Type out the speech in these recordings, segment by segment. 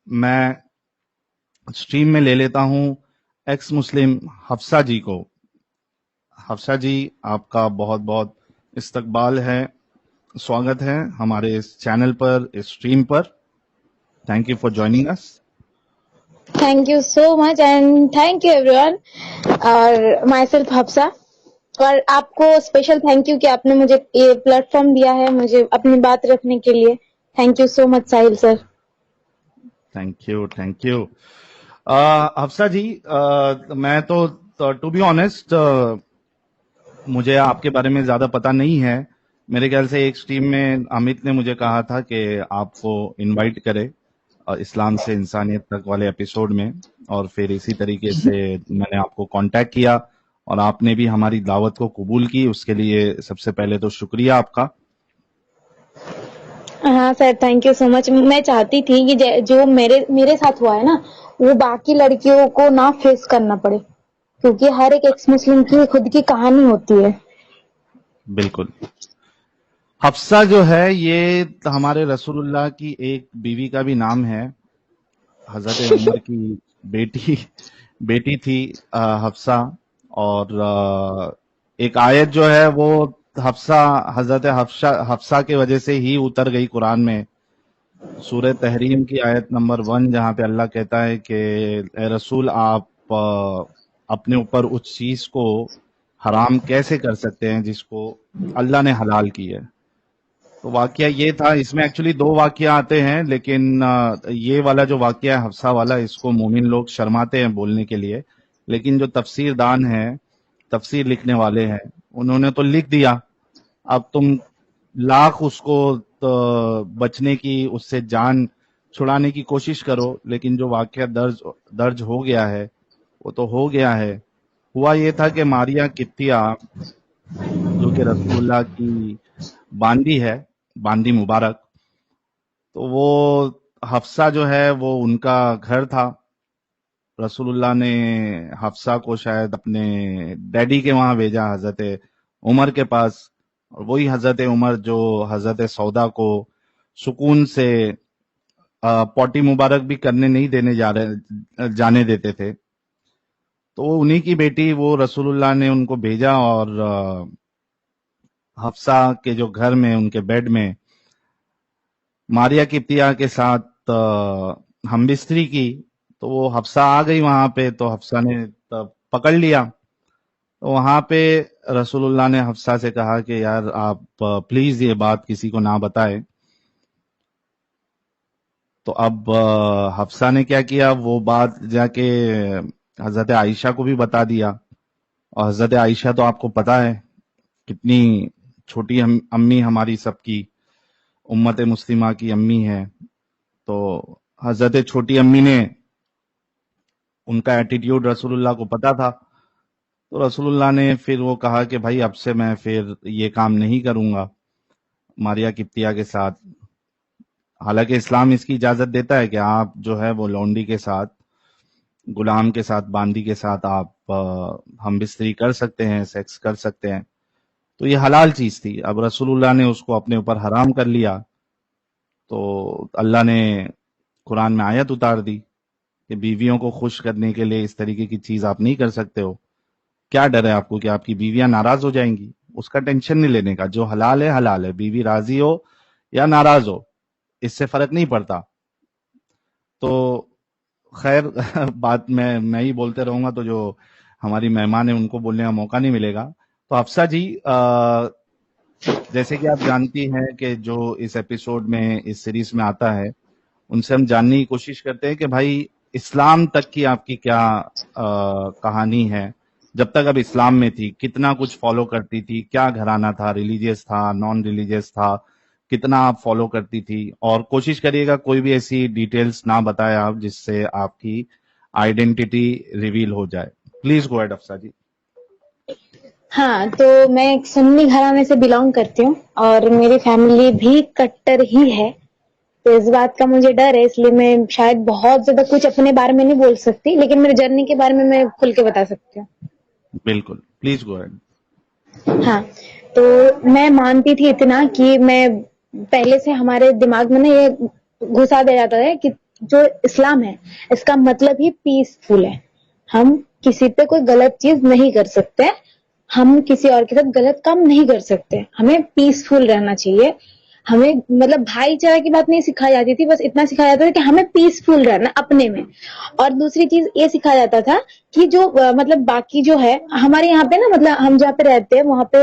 मैं स्ट्रीम में ले लेता हूं एक्स मुस्लिम हफ्सा जी को। हफ्सा जी, आपका बहुत बहुत इस्तकबाल है, स्वागत है हमारे इस चैनल पर, इस स्ट्रीम पर। Thank you for joining us. Thank you so much and thank you everyone और माई सेल्फ हफ्सा। और आपको स्पेशल थैंक यू कि आपने मुझे ये प्लेटफॉर्म दिया है मुझे अपनी बात रखने के लिए। Thank you so much Sahil sir. Thank you, thank you. Hafsa ji, मैं तो टू बी ऑनेस्ट मुझे आपके बारे में ज्यादा पता नहीं है। मेरे ख्याल से एक स्ट्रीम में अमित ने मुझे कहा था कि आपको इनवाइट करे इस्लाम से इंसानियत तक वाले एपिसोड में, और फिर इसी तरीके से मैंने आपको कांटेक्ट किया और आपने भी हमारी दावत को कबूल की। उसके लिए सबसे पहले तो शुक्रिया आपका। हाँ sir, thank you so much. मैं चाहती थी कि जो मेरे मेरे साथ हुआ है ना, वो बाकी लड़कियों को ना फेस करना पड़े, क्योंकि हर एक एक्स मुस्लिम की खुद की कहानी होती है। बिल्कुल। हफ्सा जो है ये हमारे रसूलुल्लाह की एक बीवी का भी नाम है। हजरत उमर की बेटी बेटी थी हफ्सा। और एक आयत जो है वो हफ्सा हजरत हफ्सा के वजह से ही उतर गई कुरान में। सूरह तहरीम की आयत नंबर 1, जहां पे अल्लाह कहता है कि ए रसूल, आप अपने ऊपर उस चीज को हराम कैसे कर सकते हैं जिसको अल्लाह ने हलाल की है। तो वाकया ये था। इसमें एक्चुअली दो वाकया आते हैं, लेकिन ये वाला जो वाकया है हफ्सा वाला, इसको मोमिन लोग शर्माते हैं बोलने के लिए। लेकिन जो तफसीरदान है, तफसीर लिखने वाले हैं, उन्होंने तो लिख दिया। अब तुम लाख उसको तो बचने की, उससे जान छुड़ाने की कोशिश करो, लेकिन जो वाकया दर्ज दर्ज हो गया है वो तो हो गया है। हुआ ये था कि मारिया कित्तिया, जो कि रसूलुल्लाह की बांदी है, बांदी मुबारक, तो वो हफ्सा जो है वो उनका घर था। रसूलुल्लाह ने हफ्सा को शायद अपने डैडी के वहां भेजा, हजरत उमर के पास। और वही हजरत उमर जो हजरत सौदा को सुकून से पॉटी मुबारक भी करने नहीं जाने देते थे। तो वो उन्हीं की बेटी, वो रसूलुल्लाह ने उनको भेजा और हफ्सा के जो घर में, उनके बेड में मारिया किप्तिया के साथ हम बिस्तरी की। तो वो हफ्सा आ गई वहां पे, तो हफ्सा ने तब पकड़ लिया। तो वहां पे रसूलुल्लाह ने हफ्सा से कहा कि यार आप प्लीज ये बात किसी को ना बताए। तो अब हफ्सा ने क्या किया, वो बात जाके हजरत आयशा को भी बता दिया। और हजरत आयशा तो आपको पता है कितनी छोटी अम्मी हमारी सबकी, उम्मत मुस्लिमा की अम्मी है। तो हजरत छोटी अम्मी ने, उनका एटीट्यूड रसूलुल्लाह को पता था। तो रसूलुल्लाह ने फिर वो कहा कि भाई अब से मैं फिर ये काम नहीं करूंगा मारिया किप्तिया के साथ। हालांकि इस्लाम इसकी इजाजत देता है कि आप जो है वो लौंडी के साथ, गुलाम के साथ, बांदी के साथ आप हम बिस्तरी कर सकते हैं, सेक्स कर सकते हैं। तो ये हलाल चीज थी। अब रसूलुल्लाह ने उसको अपने ऊपर हराम कर लिया, तो अल्लाह ने कुरान में आयत उतार दी कि बीवियों को खुश करने के लिए इस तरीके की चीज आप नहीं कर सकते हो। क्या डर है आपको कि आपकी बीवियां नाराज हो जाएंगी? उसका टेंशन नहीं लेने का। जो हलाल है हलाल है, बीवी राजी हो या नाराज हो, इससे फर्क नहीं पड़ता। तो खैर बात मैं ही बोलते रहूंगा तो जो हमारी मेहमान है उनको बोलने का मौका नहीं मिलेगा। तो अफसा जी, जैसे कि आप जानती हैं कि जो इस एपिसोड में, इस सीरीज में आता है, उनसे हम जानने की कोशिश करते हैं कि भाई इस्लाम तक की आपकी क्या कहानी है। जब तक अब इस्लाम में थी कितना कुछ फॉलो करती थी, क्या घराना था, रिलीजियस था, नॉन रिलीजियस था, कितना आप फॉलो करती थी। और कोशिश करिएगा कोई भी ऐसी डिटेल्स ना बताए आप जिससे आपकी आइडेंटिटी रिवील हो जाए। प्लीज गो अहेड अफसा जी। हाँ, तो मैं एक सुन्नी घराने से बिलोंग करती हूँ और मेरी फैमिली भी कट्टर ही है। तो इस बात का मुझे डर है, इसलिए मैं शायद बहुत ज्यादा कुछ अपने बारे में नहीं बोल सकती, लेकिन मेरी जर्नी के बारे में मैं खुल के बता सकती हूँ। बिल्कुल, प्लीज गो अहेड। हाँ, तो मैं मानती थी इतना कि मैं पहले से हमारे दिमाग में ना ये घुसा दिया जाता है कि जो इस्लाम है इसका मतलब ही पीसफुल है। हम किसी पे कोई गलत चीज नहीं कर सकते, हम किसी और के साथ गलत काम नहीं कर सकते, हमें पीसफुल रहना चाहिए। हमें मतलब भाईचारा की बात नहीं सिखाई जाती थी, बस इतना सिखाया जाता था कि हमें पीसफुल रहना अपने में। और दूसरी चीज ये सिखाया जाता था कि जो मतलब बाकी जो है हमारे यहाँ पे ना, मतलब हम जहाँ पे रहते हैं वहां पे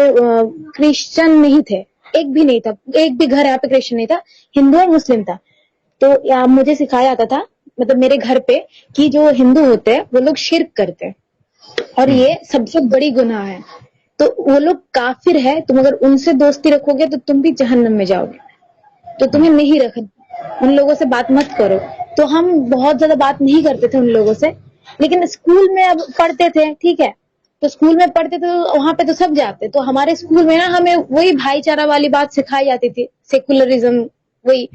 क्रिश्चियन नहीं थे, एक भी नहीं था, एक भी घर यहाँ पे क्रिश्चियन नहीं था, हिंदू और मुस्लिम था। तो मुझे सिखाया जाता था मतलब मेरे घर पे कि जो हिंदू होते हैं वो लोग शिर्क करते हैं और हम्म। ये सबसे बड़ी गुनाह है। तो वो लोग काफिर है, तुम अगर उनसे दोस्ती रखोगे तो तुम भी जहन्नम में जाओगे, तो हम्म। तुम्हें नहीं रखना, उन लोगों से बात मत करो। तो हम बहुत ज्यादा बात नहीं करते थे उन लोगों से, लेकिन स्कूल में अब पढ़ते थे, ठीक है, तो स्कूल में पढ़ते थे तो वहां पे तो सब जाते, तो हमारे स्कूल में ना हमें वही भाईचारा वाली बात सिखाई जाती थी, सेकुलरिज्म वही।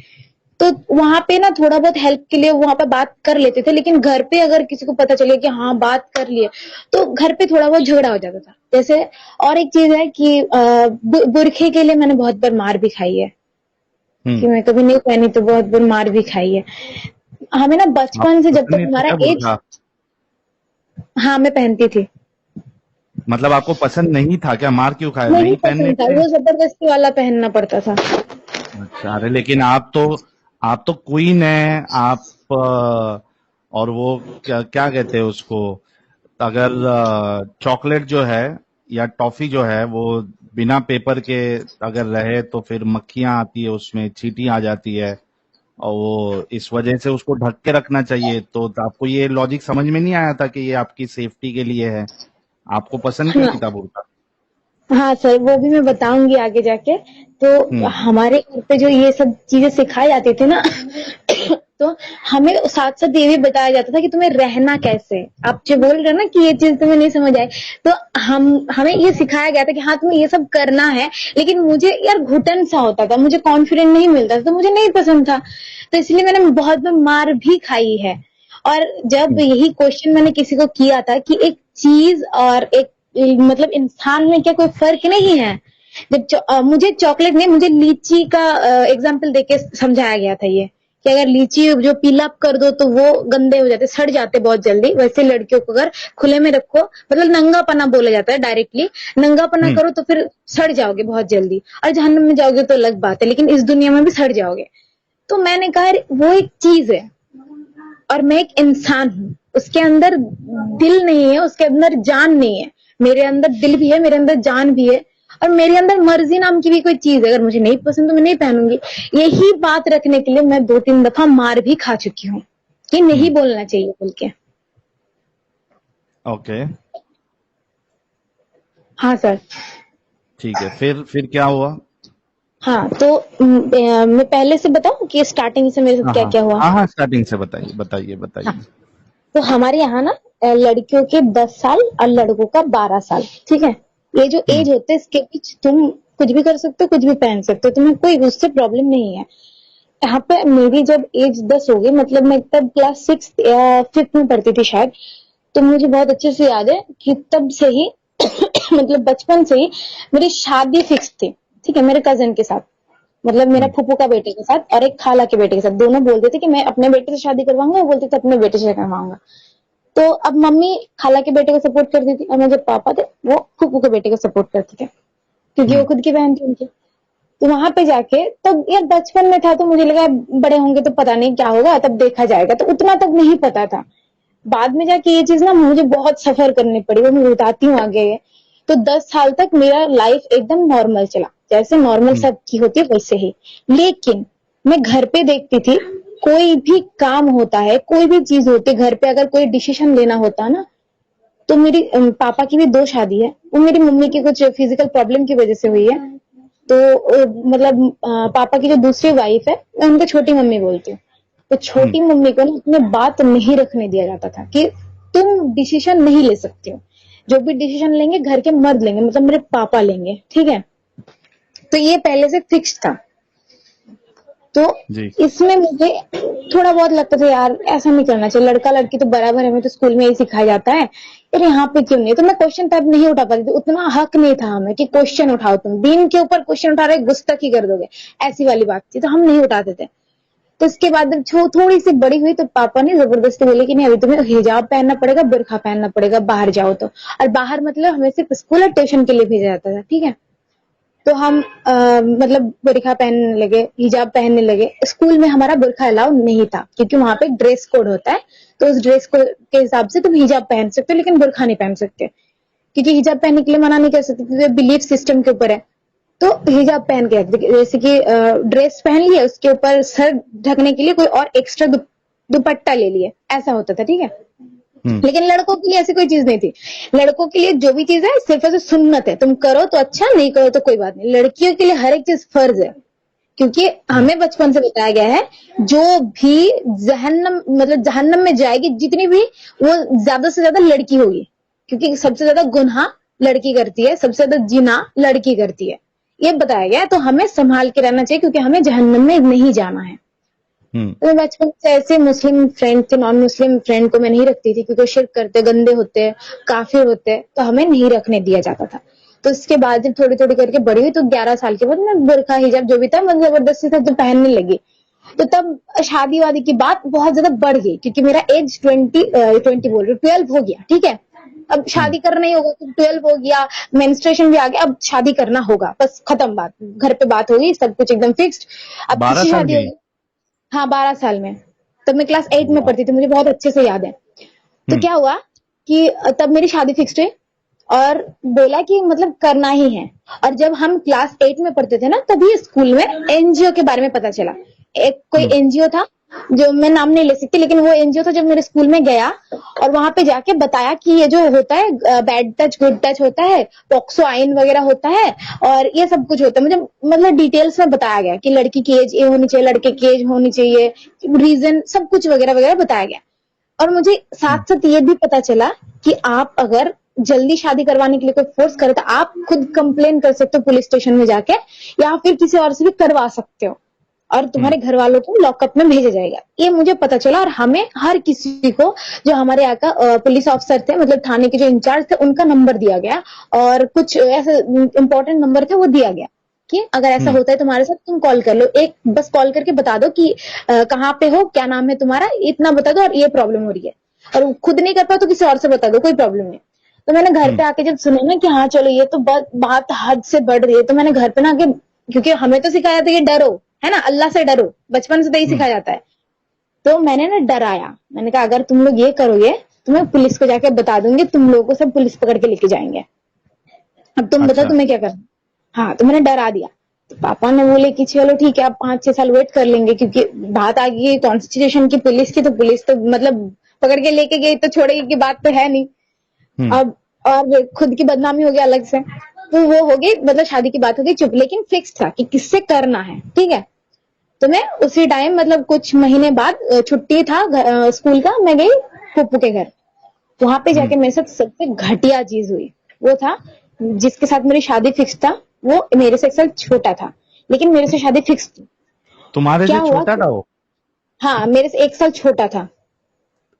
तो वहां पे ना थोड़ा बहुत हेल्प के लिए वहां पे बात कर लेते थे, लेकिन घर पे अगर किसी को पता चले कि हाँ बात कर लिए तो घर पे थोड़ा बहुत झगड़ा हो जाता था। जैसे और एक चीज है कि बुरखे के लिए मैंने बहुत बार मार भी खाई है, कि मैं कभी नहीं पहनी तो बहुत बार मार भी खाई है। हमें ना बचपन आपको से जब पसंद तक नहीं था हमारा क्या एज, बुर्का? हाँ मैं पहनती थी। मतलब आपको पसंद नहीं था क्या? मार क्यों खाया? नहीं नहीं पहनने पसंद था, थे? वो जबरदस्ती वाला पहनना पड़ता था। अच्छा, अरे लेकिन आप तो क्वीन है आप। और वो क्या क्या कहते हैं उसको, अगर चॉकलेट जो है या टॉफी जो है वो बिना पेपर के अगर रहे तो फिर मक्खियां आती है, उसमें चींटी आ जाती है, और वो इस वजह से उसको ढक के रखना चाहिए। तो आपको ये लॉजिक समझ में नहीं आया था कि ये आपकी सेफ्टी के लिए है? आपको पसंद क्यों नहीं था बुर्का? हाँ सर, वो भी मैं बताऊंगी आगे जाके। तो हम्म। हमारे घर पे जो ये सब चीजें सिखाई जाती थी ना तो हमें साथ साथ ये भी बताया जाता था कि तुम्हें रहना कैसे है। आप जो बोल रहे हो ना कि ये चीज तुम्हें नहीं समझ आई, तो हमें ये सिखाया गया था कि हाँ तुम्हें ये सब करना है। लेकिन मुझे यार घुटन सा होता था, मुझे कॉन्फिडेंट नहीं मिलता था, तो मुझे नहीं पसंद था, तो इसलिए मैंने बहुत बार मार भी खाई है। और जब हम्म। यही क्वेश्चन मैंने किसी को किया था कि एक चीज और एक मतलब इंसान में क्या कोई फर्क नहीं है, जब मुझे चॉकलेट नहीं, मुझे लीची का एग्जाम्पल देके समझाया गया था ये, कि अगर लीची जो पीला कर दो तो वो गंदे हो जाते, सड़ जाते बहुत जल्दी, वैसे लड़कियों को अगर खुले में रखो, मतलब नंगा पना बोला जाता है डायरेक्टली, नंगा पना हम्म। करो तो फिर सड़ जाओगे बहुत जल्दी, और जहन्नम में जाओगे तो अलग बात है, लेकिन इस दुनिया में भी सड़ जाओगे। तो मैंने कहा वो एक चीज है और मैं एक इंसान हूँ, उसके अंदर दिल नहीं है, उसके अंदर जान नहीं है। मेरे अंदर दिल भी है, मेरे अंदर जान भी है, और मेरे अंदर मर्जी नाम की भी कोई चीज है। अगर मुझे नहीं पसंद तो मैं नहीं पहनूंगी। यही बात रखने के लिए मैं 2-3 दफा मार भी खा चुकी हूँ कि नहीं हम्म। बोलना चाहिए बोल के। ओके। हाँ सर। ठीक है, फिर क्या हुआ? हाँ तो मैं पहले से बताऊं कि स्टार्टिंग से मेरे साथ हाँ, क्या हाँ। क्या हुआ। हाँ, हाँ, स्टार्टिंग से बताइए, बताइए, हाँ, बताइए। तो हमारे यहाँ ना लड़कियों के 10 साल और लड़कों का 12 साल, ठीक है। ये जो हुँ। एज होते है इसके बीच तुम कुछ भी कर सकते हो, कुछ भी पहन सकते हो, तुम्हें कोई उससे प्रॉब्लम नहीं है। यहाँ पे मेरी जब एज 10 हो गई, मतलब मैं तब क्लास 6 या 5th में पढ़ती थी शायद, तो मुझे बहुत अच्छे से याद है कि तब से ही मतलब बचपन से ही मेरी शादी फिक्स थी, ठीक है, मेरे कजन के साथ, मतलब मेरा हुँ। फूफू का बेटे के साथ और एक खाला के बेटे के साथ। दोनों बोलते थे कि मैं अपने बेटे से शादी करवाऊंगा, वो बोलते थे अपने बेटे से करवाऊंगा। तो अब मम्मी खाला के बेटे को सपोर्ट करती थी और मेरे पापा थे वो फूफू के बेटे को सपोर्ट करते थे, क्योंकि वो हुँ। खुद की बहन थी उनकी। तो वहां पे जाके तो यार बचपन में था तो मुझे लगा बड़े होंगे तो पता नहीं क्या होगा, तब देखा जाएगा, तो उतना तक नहीं पता था। बाद में जाके ये चीज ना मुझे बहुत सफर करनी पड़ी, वो मैं बताती हूँ आगे। तो 10 साल तक मेरा लाइफ एकदम नॉर्मल चला, जैसे नॉर्मल हुँ। सबकी होती है वैसे ही। लेकिन मैं घर पे देखती थी, कोई भी काम होता है, कोई भी चीज होती है घर पे, अगर कोई डिसीजन लेना होता है ना, तो मेरी पापा की भी 2 शादी है, वो मेरी मम्मी की कुछ फिजिकल प्रॉब्लम की वजह से हुई है। तो मतलब पापा की जो दूसरी वाइफ है मैं उनको छोटी मम्मी बोलती हूँ। तो हुँ। छोटी मम्मी को ना अपने बात नहीं रखने दिया जाता था कि तुम डिसीजन नहीं ले सकती हो, जो भी डिसीजन लेंगे घर के मर्द लेंगे, मतलब मेरे पापा लेंगे, ठीक है। तो ये पहले से फिक्स था। तो जी। इसमें मुझे थोड़ा बहुत लगता था यार ऐसा नहीं करना चाहिए, लड़का लड़की तो बराबर है, हमें तो स्कूल में यही सिखाया जाता है, यार यहाँ पे क्यों नहीं। तो मैं क्वेश्चन तब नहीं उठा पाती थी, उतना हक नहीं था हमें कि क्वेश्चन उठाओ, तुम दीन के ऊपर क्वेश्चन उठा रहे गुस्तखी कर दोगे, ऐसी वाली बात थी, तो हम नहीं उठाते थे। तो इसके बाद जब थोड़ी सी बड़ी हुई तो पापा ने जबरदस्ती बोले कि नहीं अभी तुम्हें हिजाब पहनना पड़ेगा, बुर्खा पहनना पड़ेगा बाहर जाओ तो। और बाहर मतलब हमें सिर्फ स्कूल और ट्यूशन के लिए भेजा जाता था, ठीक है। तो हम मतलब बुर्खा पहनने लगे, हिजाब पहनने लगे। स्कूल में हमारा बुर्खा अलाउ नहीं था क्योंकि वहां पे ड्रेस कोड होता है, तो उस ड्रेस कोड के हिसाब से तुम हिजाब पहन सकते हो लेकिन बुर्खा नहीं पहन सकते, क्योंकि हिजाब पहनने के लिए मना नहीं कर सकते क्योंकि बिलीफ सिस्टम के ऊपर है। तो हिजाब पहन के रखते, जैसे कि ड्रेस पहन लिए, उसके ऊपर सर ढकने के लिए कोई और एक्स्ट्रा दुपट्टा ले लिए, ऐसा होता था, ठीक है। लेकिन लड़कों के लिए ऐसी कोई चीज नहीं थी। लड़कों के लिए जो भी चीज है सिर्फ ऐसे सुन्नत है, तुम करो तो अच्छा, नहीं करो तो कोई बात नहीं। लड़कियों के लिए हर एक चीज फर्ज है, क्योंकि हमें बचपन से बताया गया है जो भी जहन्नम मतलब जहन्नम में जाएगी जितनी भी, वो ज्यादा से ज्यादा लड़की होगी, क्योंकि सबसे ज्यादा गुनाह लड़की करती है, सबसे ज्यादा जिना लड़की करती है, ये बताया गया है। तो हमें संभाल के रहना चाहिए क्योंकि हमें जहन्नम में नहीं जाना है। तो बचपन से ऐसे मुस्लिम फ्रेंड थे, नॉन मुस्लिम फ्रेंड को मैं नहीं रखती थी क्योंकि शिर्क करते, गंदे होते, काफिर होते, तो हमें नहीं रखने दिया जाता था। तो इसके बाद जब थोड़ी थोड़ी करके बड़ी हुई तो 11 साल के बाद मैं बुर्खा हिजाब जो भी था मैं जबरदस्ती से तो पहनने लगी। तो तब शादी वादी की बात बहुत ज्यादा बढ़ गई क्योंकि मेरा एज 20 बोल रही 12 हो गया, ठीक है। अब शादी करना ही होगा तो 12 हो गया, मेंस्ट्रुएशन भी आ गया, अब शादी करना होगा, बस खत्म बात, घर पे बात होगी, सब कुछ एकदम फिक्स्ड। अब 12 किसी साल शादी की? होगी। हाँ 12 साल में, तब मैं क्लास 8 में पढ़ती थी, मुझे बहुत अच्छे से याद है। तो क्या हुआ कि तब मेरी शादी फिक्स्ड हुई और बोला कि मतलब करना ही है। और जब हम क्लास 8 में पढ़ते थे ना, तभी स्कूल में एनजीओ के बारे में पता चला। एक कोई एनजीओ था, जो मैं नाम नहीं ले सकती, लेकिन वो एनजीओ था जब मेरे स्कूल में गया और वहां पे जाके बताया कि ये जो होता है बैड टच गुड टच होता है, पॉक्सो आइन वगैरह होता है और ये सब कुछ होता है। मुझे मतलब डिटेल्स में बताया गया कि लड़की की एज ये होनी चाहिए, लड़के की एज होनी चाहिए, रीजन सब कुछ वगैरह वगैरह बताया गया। और मुझे साथ साथ ये भी पता चला कि आप अगर जल्दी शादी करवाने के लिए कोई फोर्स करे तो आप खुद कंप्लेन कर सकते हो पुलिस स्टेशन में जाके, या फिर किसी और से भी करवा सकते हो और तुम्हारे घर वालों को लॉकअप में भेजा जाएगा। ये मुझे पता चला और हमें हर किसी को, जो हमारे यहाँ का पुलिस ऑफिसर थे, मतलब थाने के जो इंचार्ज थे, उनका नंबर दिया गया और कुछ ऐसे इंपॉर्टेंट नंबर थे वो दिया गया कि अगर ऐसा होता है तुम्हारे साथ तुम कॉल कर लो, एक बस कॉल करके बता दो कि कहाँ पे हो, क्या नाम है तुम्हारा, इतना बता दो और ये प्रॉब्लम हो रही है। और खुद नहीं कर पाओ तो किसी और से बता दो, कोई प्रॉब्लम नहीं। तो मैंने घर पे आके जब सुना ना कि हाँ चलो ये तो बात हद से बढ़ रही है, तो मैंने घर पे ना आके, क्योंकि हमें तो सिखाया था कि डरो, है ना, अल्लाह से डरो, बचपन से तो यही सिखाया जाता है। तो मैंने ना डराया, मैंने कहा अगर तुम लोग ये करोगे तो मैं पुलिस को जाके बता दूंगी, तुम लोगों को सब पुलिस पकड़ के लेके जाएंगे, अब तुम बताओ तुम्हें क्या करना। हाँ, तो मैंने डरा दिया। तो पापा ने बोले कि चलो ठीक है, अब 5-6 साल वेट कर लेंगे, क्योंकि बात आ गई कॉन्स्टिट्यूशन की, पुलिस की, तो पुलिस तो मतलब पकड़ के लेके गई तो छोड़ेगी की बात तो है नहीं। अब और खुद की बदनामी हो गया अलग से, तो वो हो गई, मतलब शादी की बात हो गई चुप, लेकिन फिक्स था कि किससे करना है, ठीक है। तो मैं उसी टाइम मतलब कुछ महीने बाद छुट्टी था स्कूल का, मैं गई फूफू के घर। वहां पे जाके मेरे साथ सबसे घटिया चीज हुई, वो था जिसके साथ मेरी शादी फिक्स था, वो मेरे से 1 साल छोटा था, लेकिन मेरे से शादी फिक्स थी। तुम्हारे से छोटा था वो? हाँ, मेरे से 1 साल छोटा था।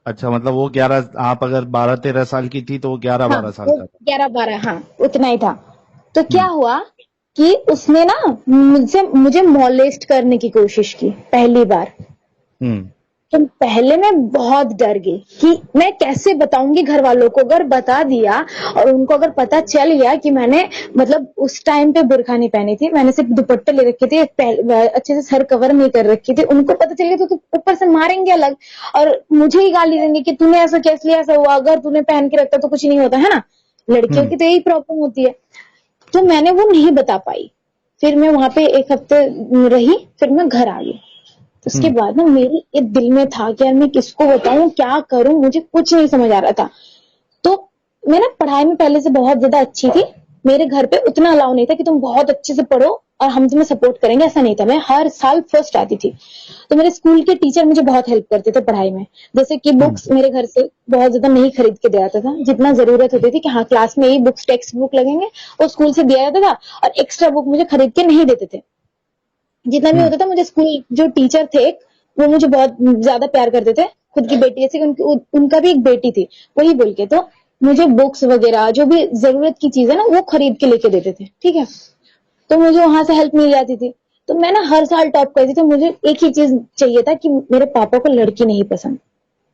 अच्छा, मतलब वो 11, आप अगर 12-13 साल की थी तो वो 11-12 हाँ, साल वो का था। 11-12, हाँ उतना ही था। तो क्या हुआ कि उसने ना मुझे मॉलेस्ट करने की कोशिश की पहली बार। तो पहले मैं बहुत डर गई कि मैं कैसे बताऊंगी घर वालों को, अगर बता दिया और उनको अगर पता चल गया कि मैंने मतलब उस टाइम पे बुर्खा नहीं पहनी थी, मैंने सिर्फ दुपट्टे ले रखे थे, अच्छे से सर कवर नहीं कर रखी थी, उनको पता चल गया तो ऊपर से मारेंगे अलग और मुझे ही गाली देंगे कि तूने ऐसा कैसे लिया, ऐसा हुआ, अगर तूने पहन के रखता तो कुछ नहीं होता, है ना। लड़कियों की तो यही प्रॉब्लम होती है। तो मैंने वो नहीं बता पाई, फिर मैं वहां पे 1 हफ्ते रही, फिर मैं घर आ गई। उसके बाद ना मेरी एक दिल में था कि यार मैं किसको बताऊं, क्या करूं, मुझे कुछ नहीं समझ आ रहा था। तो मैं ना पढ़ाई में पहले से बहुत ज्यादा अच्छी थी, मेरे घर पे उतना अलाउ नहीं था कि तुम बहुत अच्छे से पढ़ो और हम तुम्हें सपोर्ट करेंगे, ऐसा नहीं था। मैं हर साल फर्स्ट आती थी, तो मेरे स्कूल के टीचर मुझे बहुत हेल्प करते थे पढ़ाई में। जैसे कि बुक्स मेरे घर से बहुत ज्यादा नहीं खरीद के दिया जाता था, जितना जरूरत होती थी कि हाँ क्लास में ही बुक्स टेक्स्ट बुक लगेंगे, वो स्कूल से दिया जाता था, और एक्स्ट्रा बुक मुझे खरीद के नहीं देते थे। जितना भी होता था, मुझे स्कूल जो टीचर थे वो मुझे बहुत ज्यादा प्यार करते थे, खुद की बेटी जैसे कि उनका भी एक बेटी थी, वही बोल के तो मुझे बुक्स वगैरह जो भी जरूरत की चीज है ना वो खरीद के लेके देते थे, ठीक है। तो मुझे वहां से हेल्प मिल जाती थी। तो मैं ना हर साल टॉप करती थी। तो मुझे एक ही चीज चाहिए था कि मेरे पापा को लड़की नहीं पसंद,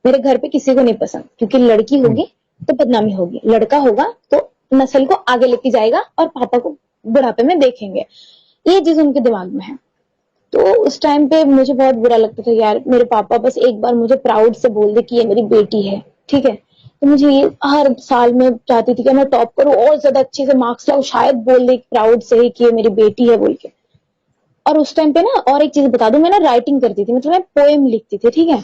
मेरे घर पे किसी को नहीं पसंद, क्योंकि लड़की होगी तो बदनामी होगी, लड़का होगा तो नस्ल को आगे लेके जाएगा और पापा को बुढ़ापे में देखेंगे। ये चीज उनके दिमाग में है। तो उस टाइम पे मुझे बहुत बुरा लगता था यार, मेरे पापा बस एक बार मुझे प्राउड से बोल दे कि ये मेरी बेटी है, ठीक है। तो मुझे ये हर साल में चाहती थी कि मैं टॉप करूं और ज्यादा अच्छे से मार्क्स लाऊं, शायद बोल दे प्राउड से ही कि ये मेरी बेटी है बोल के। और उस टाइम पे ना और एक चीज बता दूं, मैं ना राइटिंग करती थी, मतलब मैं पोएम लिखती थी, ठीक है।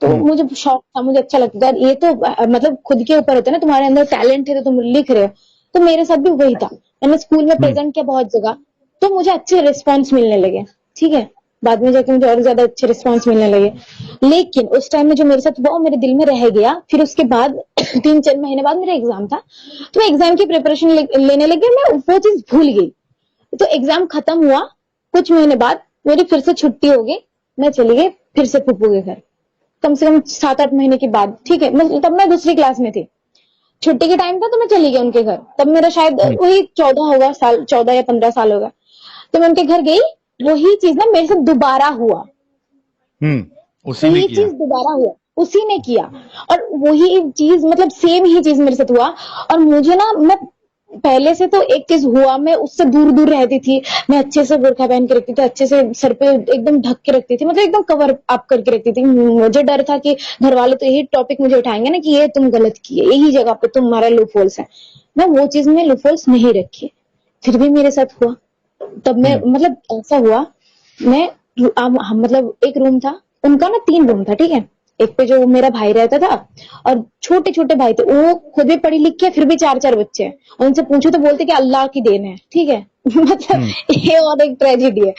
तो मुझे शौक था, मुझे अच्छा लगता था। ये तो मतलब खुद के ऊपर होता है ना, तुम्हारे अंदर टैलेंट है तो तुम लिख रहे हो। तो मेरे साथ भी वही था, मैंने स्कूल में प्रेजेंट किया बहुत जगह, तो मुझे अच्छे रिस्पॉन्स मिलने लगे, ठीक है। बाद में जाके मुझे और ज्यादा अच्छे रिस्पॉन्स मिलने लगे। लेकिन उस टाइम में जो मेरे साथ हुआ वो मेरे दिल में रह गया। फिर उसके बाद 3-4 महीने बाद मेरा एग्जाम था, तो मैं एग्जाम की प्रिपरेशन लेने लगी, मैं वो चीज भूल गई। तो एग्जाम खत्म हुआ, कुछ महीने बाद मेरी फिर से छुट्टी हो गई, मैं चली गई फिर से फूफू के घर, कम से कम 7-8 महीने के बाद, ठीक है। तब मैं दूसरी क्लास में थी, छुट्टी के टाइम था, तो मैं चली गई उनके घर। तब मेरा शायद वही 14 होगा साल, 14 या 15 साल होगा। तो मैं उनके घर गई, वही चीज ना मेरे साथ दोबारा हुआ। उसी ने वही किया। चीज दोबारा हुआ, उसी ने किया। और वही चीज मतलब सेम ही चीज मेरे साथ हुआ। और मुझे ना, मैं पहले से तो एक चीज हुआ, मैं उससे दूर दूर रहती थी। मैं अच्छे से बुर्का पहन के रखती थी, अच्छे से सर पे एकदम ढक के रखती थी, मतलब एकदम कवर अप करके रखती थी। मुझे डर था कि घर वाले तो यही टॉपिक मुझे उठाएंगे ना कि ये तुम गलत किए, यही जगह पे तुम्हारा लूप होल्स है। मैं वो चीज में लूप होल्स नहीं रखी, फिर भी मेरे साथ हुआ। तब मैं मतलब ऐसा हुआ, मैं मतलब एक रूम था उनका ना, 3 रूम था, ठीक है। एक पे जो मेरा भाई रहता था, और छोटे छोटे भाई थे, वो खुद भी पढ़ी लिखी है, फिर भी 4-4 बच्चे हैं। उनसे पूछो तो बोलते कि अल्लाह की देन है, ठीक है। मतलब ये और एक ट्रेजेडी है।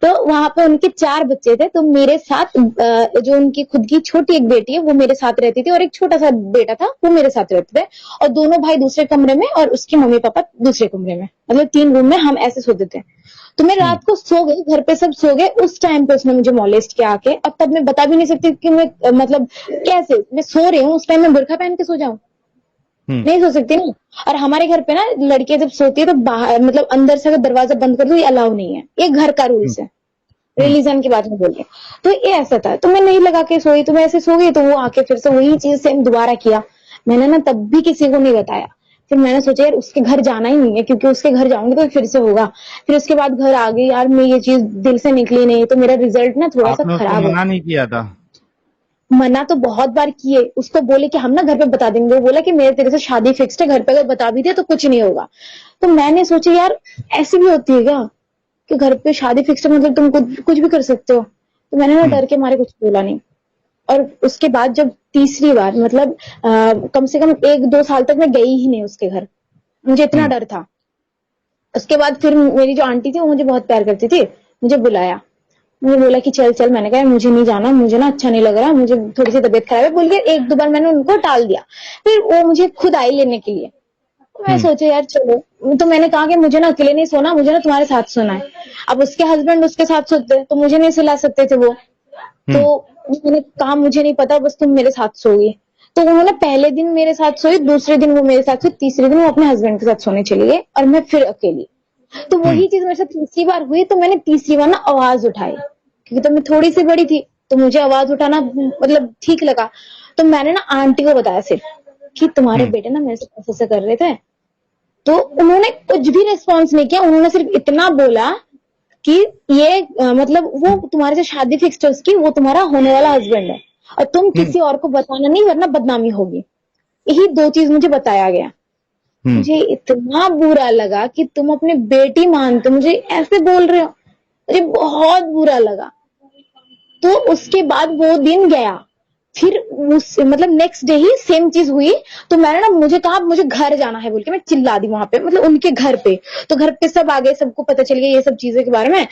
तो वहां पे उनके 4 बच्चे थे, तो मेरे साथ जो उनकी खुद की छोटी एक बेटी है वो मेरे साथ रहती थी, और एक छोटा सा बेटा था वो मेरे साथ रहते थे। और दोनों भाई दूसरे कमरे में और उसके मम्मी पापा दूसरे कमरे में, मतलब 3 रूम में हम ऐसे सोते थे। तो मैं रात को सो गई, घर पे सब सो गए, उस टाइम पे उसने मुझे मॉलेस्ट किया आके। अब तब मैं बता भी नहीं सकती कि मैं मतलब कैसे, मैं सो रही हूँ उस टाइम में बुर्का पहन के सो जाऊं, नहीं सो सकती ना। और हमारे घर पे ना लड़कियां जब सोती है तो बाहर मतलब अंदर से अगर दरवाजा बंद कर दो, ये अलाउ नहीं है, ये घर का रूल्स है, रिलीजन की बात नहीं बोल रही। तो ये ऐसा था, तो मैं नहीं लगा के सोई, तो मैं ऐसे सो गई, तो वो आके फिर से वही चीज सेम दोबारा किया। मैंने ना तब भी किसी को नहीं बताया। फिर मैंने सोचा यार उसके घर जाना ही नहीं है, क्योंकि उसके घर जाऊंगी तो फिर से होगा। फिर उसके बाद घर आ गई यार, मैं ये चीज दिल से निकली नहीं, तो मेरा रिजल्ट ना थोड़ा सा आपने उसको खराब मना है। नहीं किया था? मना तो बहुत बार किए, उसको बोले कि हम ना घर पे बता देंगे, वो बोला कि मेरे तेरे से शादी फिक्स्ड है, घर पे अगर बता भी दे तो कुछ नहीं होगा। तो मैंने सोचा यार ऐसी भी होती है क्या कि घर पे शादी फिक्स्ड है, मतलब तुम कुछ भी कर सकते हो। तो मैंने ना डर के मारे कुछ बोला नहीं। और उसके बाद जब तीसरी बार मतलब कम से कम 1-2 साल तक मैं गई ही नहीं उसके घर, मुझे इतना डर था। उसके बाद फिर मेरी जो आंटी थी वो मुझे बहुत प्यार करती थी, मुझे बुलाया, मुझे बोला कि चल चल। मैंने कहा मुझे नहीं जाना, मुझे ना अच्छा नहीं लग रहा, मुझे थोड़ी सी तबीयत खराब है बोल के 1-2 बार मैंने उनको टाल दिया। फिर वो मुझे खुद आई लेने के लिए। तो मैं सोचे यार चलो, तो मैंने कहा कि मुझे ना अकेले नहीं सोना, मुझे ना तुम्हारे साथ सोना है। अब उसके हस्बैंड उसके साथ सोते तो मुझे नहीं सुला सकते थे वो। तो मैंने कहा मुझे नहीं पता, बस तुम मेरे साथ सोगी। तो उन्होंने पहले दिन मेरे साथ सोई, दूसरे दिन वो मेरे साथ सोई, तीसरे दिन वो अपने हस्बैंड के साथ सोने चली गई, और मैं फिर अकेली। तो वही चीज मेरे साथ तीसरी बार हुई। तो मैंने तीसरी बार ना आवाज उठाई, क्योंकि तो मैं थोड़ी सी बड़ी थी, तो मुझे आवाज उठाना मतलब ठीक लगा। तो मैंने ना आंटी को बताया सिर्फ कि तुम्हारे बेटे ना मेरे से ऐसे कर रहे थे। तो उन्होंने कुछ भी रिस्पॉन्स नहीं किया, उन्होंने सिर्फ इतना बोला कि ये मतलब वो तुम्हारे से शादी फिक्स है उसकी, वो तुम्हारा होने वाला हस्बैंड है, और तुम किसी और को बताना नहीं वरना बदनामी होगी। यही 2 चीज मुझे बताया गया। मुझे इतना बुरा लगा कि तुम अपनी बेटी मानते मुझे ऐसे बोल रहे हो, मुझे बहुत बुरा लगा। तो उसके बाद वो दिन गया, फिर उस मतलब नेक्स्ट डे ही सेम चीज हुई। तो मैंने ना, मुझे कहा मुझे घर जाना है बोल के मैं चिल्ला दी वहां पे, मतलब उनके घर पे। तो घर पे सब आ गए, सबको पता चल गया ये सब चीजों के बारे में।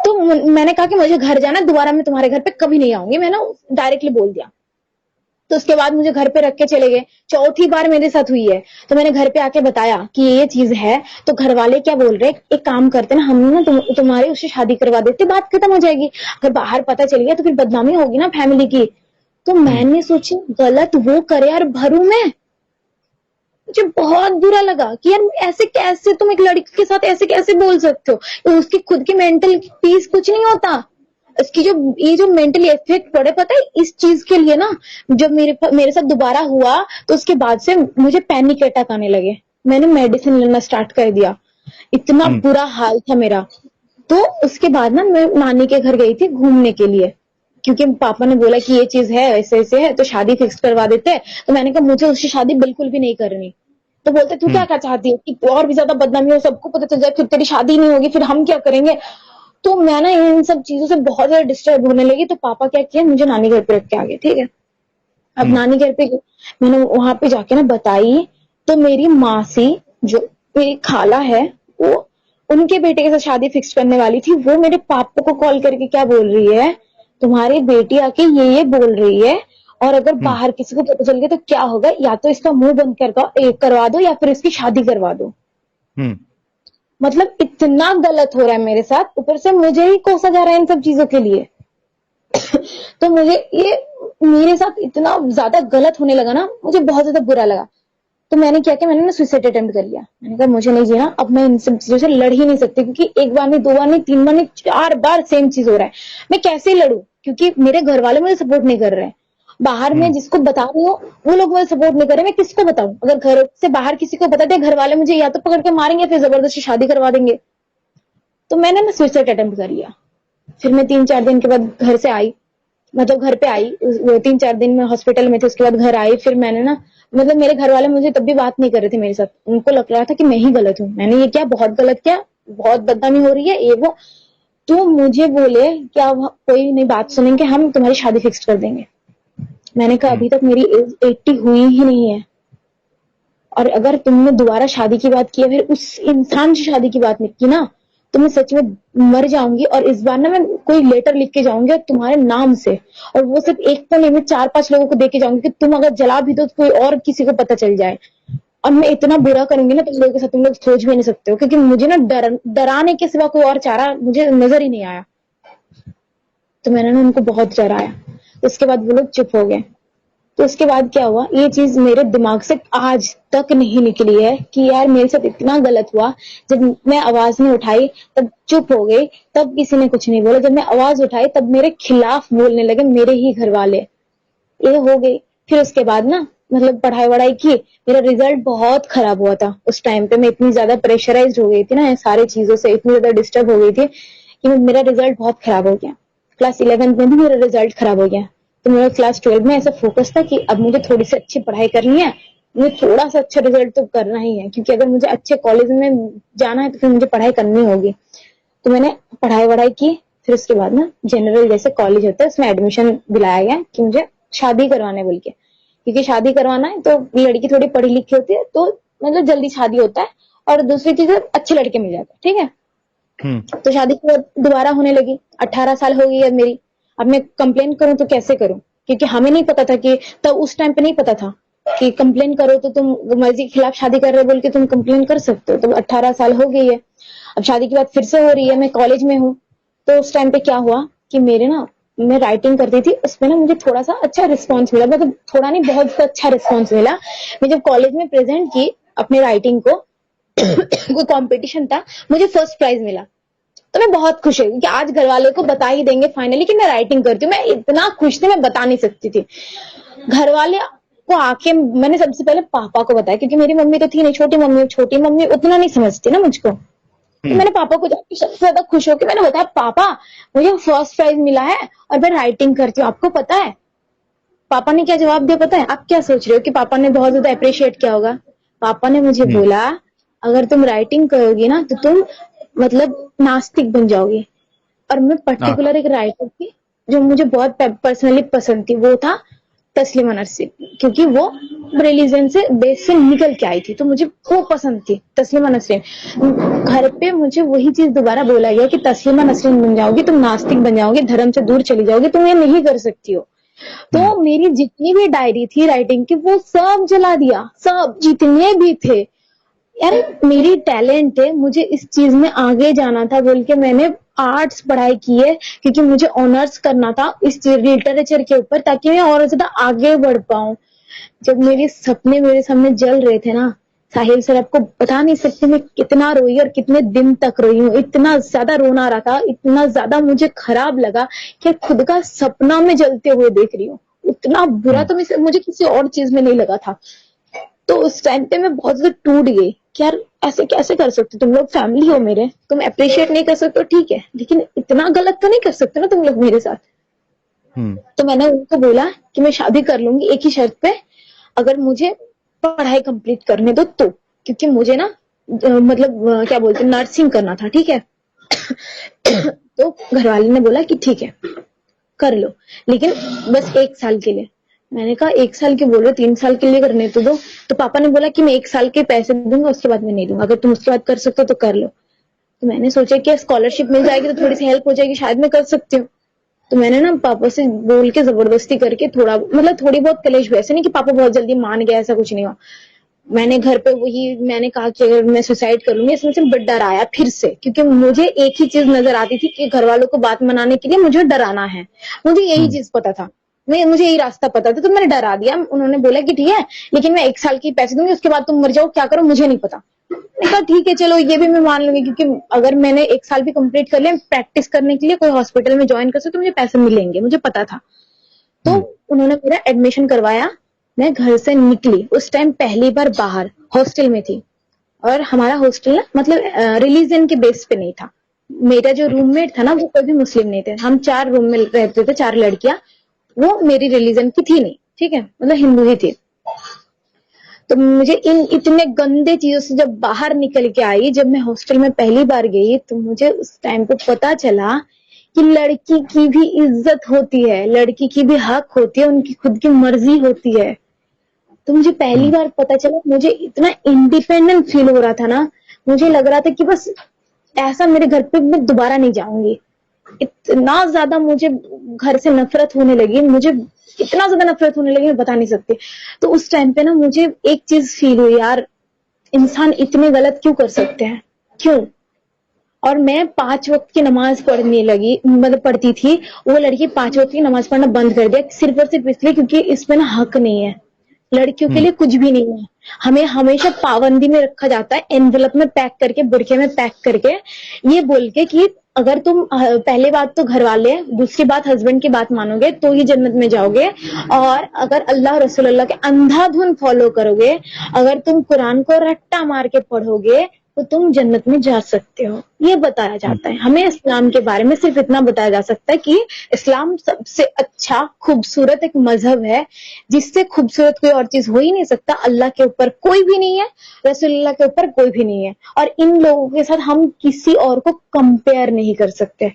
तो मैंने कहा कि मुझे घर जाना, दोबारा मैं तुम्हारे घर पे कभी नहीं आऊंगी, मैंने डायरेक्टली बोल दिया। तो उसके बाद मुझे घर पे रख के चले गए। चौथी बार मेरे साथ हुई है, तो मैंने घर पे आके बताया कि ये चीज है। तो घर वाले क्या बोल रहे, एक काम करते ना हम ना तुम्हारी उससे शादी करवा देते, बात खत्म हो जाएगी। अगर बाहर पता चल गया तो फिर बदनामी होगी ना फैमिली की। तो मैंने सोची गलत वो करे यार, भरू मैं मुझे बहुत बुरा लगा कि यार ऐसे कैसे तुम एक लड़की के साथ ऐसे कैसे बोल सकते हो, तो उसकी खुद की मेंटल पीस कुछ नहीं होता, इसकी जो ये जो मेंटली इफेक्ट पड़े पता है इस चीज के लिए ना। जब मेरे साथ दोबारा हुआ तो उसके बाद से मुझे पैनिक अटैक आने लगे, मैंने मेडिसिन लेना स्टार्ट कर दिया, इतना बुरा हाल था मेरा। तो उसके बाद ना मैं नानी के घर गई थी घूमने के लिए, क्योंकि पापा ने बोला कि ये चीज है ऐसे ऐसे है तो शादी फिक्स करवा देते हैं। तो मैंने कहा मुझे उसकी शादी बिल्कुल भी नहीं करनी। तो बोलते तू क्या क्या चाहती है कि और भी ज्यादा बदनामी हो, सबको पता चल जाए, फिर तेरी शादी नहीं होगी, फिर हम क्या करेंगे। तो मैं ना इन सब चीजों से बहुत ज्यादा डिस्टर्ब होने लगी। तो पापा क्या किया, मुझे नानी घर पे रख के आ गए, ठीक है। अब नानी घर पे मैंने वहां पे जाके ना बताई, तो मेरी मासी जो मेरी खाला है वो उनके बेटे के साथ शादी फिक्स करने वाली थी, वो मेरे पापा को कॉल करके क्या बोल रही है, तुम्हारी बेटी आके ये बोल रही है, और अगर बाहर किसी को पता चल गया तो क्या होगा, या तो इसका मुंह बंद करवा दो या फिर इसकी शादी करवा दो। मतलब इतना गलत हो रहा है मेरे साथ, ऊपर से मुझे ही कोसा जा रहा है इन सब चीजों के लिए। तो मुझे ये मेरे साथ इतना ज्यादा गलत होने लगा ना, मुझे बहुत ज्यादा बुरा लगा। तो मैंने क्या किया, मैंने ना सुसाइड अटेम्प्ट कर लिया। मैंने कहा मुझे नहीं जीना, अब मैं इन सब चीजों से लड़ ही नहीं सकती, क्योंकि एक बार नहीं, दो बार नहीं, तीन बार नहीं, 4 बार सेम चीज हो रहा है। मैं कैसे लड़ू, क्योंकि मेरे घर वाले मुझे सपोर्ट नहीं कर रहे हैं। बाहर में जिसको बता रही हूँ वो लोग मुझे सपोर्ट नहीं कर रहे, मैं किसको बताऊं। अगर घर से बाहर किसी को बता दिया, घर वाले मुझे या तो पकड़ के मारेंगे, फिर जबरदस्ती शादी करवा देंगे। तो मैंने ना सुसाइड अटेम्प्ट कर लिया। फिर मैं 3-4 दिन के बाद घर से आई, मतलब घर पे आई, 3-4 दिन में हॉस्पिटल में थे, उसके बाद घर आई। फिर मैंने ना, मतलब मेरे घर वाले मुझे तब भी बात नहीं कर रहे थे मेरे साथ, उनको लग रहा था कि मैं ही गलत हूँ, मैंने ये क्या बहुत गलत किया, बहुत बदनामी हो रही है ये वो। तो मुझे बोले क्या कोई नहीं बात सुनेंगे, हम तुम्हारी शादी फिक्स कर देंगे। मैंने कहा अभी तक मेरी एज 80 हुई ही नहीं है, और अगर तुमने दोबारा शादी की बात की है, फिर उस इंसान से शादी की बात नहीं की ना, तो मैं सच में मर जाऊंगी। और इस बार ना मैं कोई लेटर लिख के जाऊंगी और तुम्हारे नाम से, और वो सिर्फ एक तो नहीं, मैं 4-5 लोगों को दे के जाऊंगी कि तुम अगर जला भी दो तो कोई और किसी को पता चल जाए। और मैं इतना बुरा करूंगी ना तुम लोगों के साथ, तुम लोग सोच भी नहीं सकते हो, क्योंकि मुझे ना डराने के सिवा कोई और चारा मुझे नजर ही नहीं आया। तो मैंने ना उनको बहुत डराया, उसके बाद वो लोग चुप हो गए। तो उसके बाद क्या हुआ, ये चीज मेरे दिमाग से आज तक नहीं निकली है कि यार मेरे साथ इतना गलत हुआ। जब मैं आवाज नहीं उठाई तब चुप हो गई, तब किसी ने कुछ नहीं बोला। जब मैं आवाज उठाई तब मेरे खिलाफ बोलने लगे मेरे ही घर वाले। ये हो गई। फिर उसके बाद ना, मतलब पढ़ाई वढ़ाई की, मेरा रिजल्ट बहुत खराब हुआ था। उस टाइम पे मैं इतनी ज्यादा प्रेशराइज हो गई थी ना, सारी चीजों से इतनी ज्यादा डिस्टर्ब हो गई थी कि मेरा रिजल्ट बहुत खराब हो गया। क्लास 11 में भी मेरा रिजल्ट खराब हो गया। तो मेरा क्लास 12 में ऐसा फोकस था कि अब मुझे थोड़ी सी अच्छी पढ़ाई करनी है, मुझे थोड़ा सा अच्छा रिजल्ट तो करना ही है, क्योंकि अगर मुझे अच्छे कॉलेज में जाना है तो फिर मुझे पढ़ाई करनी होगी। तो मैंने पढ़ाई वढ़ाई की। फिर उसके बाद ना जनरल जैसे कॉलेज होता है उसमें एडमिशन दिलाया गया कि मुझे शादी करवाने बोल के, क्योंकि शादी करवाना है तो लड़की थोड़ी पढ़ी लिखी होती है तो मतलब जल्दी शादी होता है, और दूसरी चीज अच्छे लड़के मिल जाते हैं, ठीक है। तो शादी दोबारा होने लगी, 18 साल हो गई है मेरी। अब मैं कंप्लेन करूं तो कैसे करूं, क्योंकि हमें नहीं पता था कि तब उस टाइम पे नहीं पता था कि कंप्लेन करो तो तुम मर्जी के खिलाफ शादी कर रहे हो बोल के तुम कंप्लेन कर सकते हो। तो 18 साल हो गई है, अब शादी की बात फिर से हो रही है, मैं कॉलेज में हूँ। तो उस टाइम पे क्या हुआ कि मेरे ना, मैं राइटिंग करती थी, उसमें ना मुझे थोड़ा सा अच्छा रिस्पॉन्स मिला, मतलब थोड़ा नहीं बहुत अच्छा रिस्पॉन्स मिला। मैं जब कॉलेज में प्रेजेंट की अपने राइटिंग को कोई कंपटीशन था, मुझे फर्स्ट प्राइज मिला। तो मैं बहुत खुश हुई कि आज घर वालों को बता ही देंगे फाइनली कि मैं राइटिंग करती हूँ। मैं इतना खुश थी, मैं बता नहीं सकती थी। घर वाले को आके मैंने सबसे पहले पापा को बताया, क्योंकि मेरी मम्मी तो थी नहीं, छोटी मम्मी उतना नहीं समझती ना मुझको। तो मैंने पापा को जाके सबसे ज्यादा खुश होकर मैंने बताया, पापा मुझे फर्स्ट प्राइज मिला है और मैं राइटिंग करती हूँ, आपको पता है। पापा ने क्या जवाब दिया पता है, आप क्या सोच रहे हो कि पापा ने बहुत ज्यादा अप्रिशिएट किया होगा। पापा ने मुझे बोला अगर तुम राइटिंग करोगी ना तो तुम मतलब नास्तिक बन जाओगी। और मैं पर्टिकुलर एक राइटर थी जो मुझे बहुत पर्सनली पसंद थी, वो था तस्लीमा नसरीन, क्योंकि वो रिलीजन से बेस से निकल के आई थी, तो मुझे वो पसंद थी तस्लीमा नसरीन। घर पे मुझे वही चीज दोबारा बोला गया कि तस्लीमा नसरीन बन जाओगी, तुम नास्तिक बन जाओगी, धर्म से दूर चली जाओगी, तुम ये नहीं कर सकती हो। तो मेरी जितनी भी डायरी थी राइटिंग की वो सब जला दिया, सब जितने भी थे। यार मेरी टैलेंट है, मुझे इस चीज में आगे जाना था बोल के मैंने आर्ट्स पढ़ाई की है, क्योंकि मुझे ऑनर्स करना था इस लिटरेचर के ऊपर, ताकि मैं और ज्यादा आगे बढ़ पाऊं। जब मेरे सपने मेरे सामने जल रहे थे ना साहिल सर, आपको बता नहीं सकती मैं कितना रोई और कितने दिन तक रोई हूँ। इतना ज्यादा रोना आ रहा था, इतना ज्यादा मुझे खराब लगा कि खुद का सपना में जलते हुए देख रही हूँ। उतना बुरा तो मुझे किसी और चीज में नहीं लगा था। तो उस टाइम पे मैं बहुत ज्यादा टूट गई कि यार ऐसे कैसे कर सकते, तुम लोग फैमिली हो मेरे, तुम अप्रिशिएट नहीं कर सकते ठीक है, लेकिन इतना गलत तो नहीं कर सकते ना तुम लोग मेरे साथ। तो मैंने उनको बोला कि मैं शादी कर लूंगी एक ही शर्त पे, अगर मुझे पढ़ाई कंप्लीट करने दो तो, क्योंकि मुझे ना मतलब क्या बोलते हैं नर्सिंग करना था, ठीक है। तो घर वाले ने बोला कि ठीक है कर लो, लेकिन बस 1 साल के लिए। मैंने कहा 1 साल के बोल रहे 3 साल के लिए करने तो दो। तो पापा ने बोला कि मैं 1 साल के पैसे दूंगा, उसके बाद मैं नहीं दूंगा, अगर तुम उसके बाद कर सकते हो तो कर लो। तो मैंने सोचा कि स्कॉलरशिप मिल जाएगी तो थोड़ी सी हेल्प हो जाएगी, शायद मैं कर सकती हूँ। तो मैंने ना पापा से बोल के जबरदस्ती करके थोड़ा मतलब थोड़ी बहुत कलेश हुई, ऐसे नहीं कि पापा बहुत जल्दी मान गया, ऐसा कुछ नहीं हुआ। मैंने घर पे वही मैंने कहा कि अगर मैं सुसाइड कर लूंगी, इसमें से डर आया फिर से, क्योंकि मुझे एक ही चीज नजर आती थी कि घर वालों को बात मनाने के लिए मुझे डराना है, मुझे यही चीज पता था, मुझे यही रास्ता पता था। तो मैंने डरा दिया। उन्होंने बोला कि ठीक है लेकिन मैं 1 साल के पैसे दूंगी, उसके बाद तुम मर जाओ, क्या करो मुझे नहीं पता। मैंने कहा ठीक है चलो ये भी मैं मान लूंगी, क्योंकि अगर मैंने 1 साल भी कंप्लीट कर लिया प्रैक्टिस करने के लिए कोई हॉस्पिटल में ज्वाइन कर सकती तो मुझे पैसे मिलेंगे, मुझे पता था। तो उन्होंने मेरा एडमिशन करवाया, मैं घर से निकली। उस टाइम पहली बार बाहर हॉस्टल में थी, और हमारा हॉस्टल ना मतलब रिलीजन के बेस पे नहीं था। मेरा जो रूममेट था ना वो कोई भी मुस्लिम नहीं थे, हम 4 रूम में रहते थे, 4 लड़कियां, वो मेरी रिलीजन की थी नहीं, ठीक है, मतलब हिंदू ही थी। तो मुझे इन इतने गंदे चीजों से जब बाहर निकल के आई, जब मैं हॉस्टल में पहली बार गई, तो मुझे उस टाइम पे पता चला कि लड़की की भी इज्जत होती है, लड़की की भी हक होती है, उनकी खुद की मर्जी होती है। तो मुझे पहली बार पता चला, मुझे इतना इंडिपेंडेंट फील हो रहा था ना, मुझे लग रहा था कि बस ऐसा मेरे घर पे मैं दोबारा नहीं जाऊंगी। इतना ज्यादा मुझे घर से नफरत होने लगी, मुझे इतना ज्यादा नफरत होने लगी मैं बता नहीं सकती। तो उस टाइम पे ना मुझे एक चीज फील हुई, यार इंसान इतने गलत क्यों कर सकते हैं, क्यों। और मैं 5 वक्त की नमाज पढ़ने लगी, मतलब पढ़ती थी, वो लड़की 5 वक्त की नमाज पढ़ना बंद कर दिया, सिर्फ और सिर्फ इसलिए क्योंकि इसमें ना हक नहीं है, लड़कियों के लिए कुछ भी नहीं है। हमें हमेशा पाबंदी में रखा जाता है, एनवलप में पैक करके, बुरखे में पैक करके, ये बोल के कि अगर तुम पहले बात तो घर वाले, दूसरी बात हस्बैंड की बात मानोगे तो ही जन्नत में जाओगे, और अगर अल्लाह रसूलुल्लाह के अंधाधुन फॉलो करोगे, अगर तुम कुरान को रट्टा मार के पढ़ोगे तो तुम जन्नत में जा सकते हो। ये बताया जाता है हमें। इस्लाम के बारे में सिर्फ इतना बताया जा सकता है कि इस्लाम सबसे अच्छा खूबसूरत एक मजहब है, जिससे खूबसूरत कोई और चीज हो ही नहीं सकता। अल्लाह के ऊपर कोई भी नहीं है, रसूलुल्लाह के ऊपर कोई भी नहीं है, और इन लोगों के साथ हम किसी और को कंपेयर नहीं कर सकते।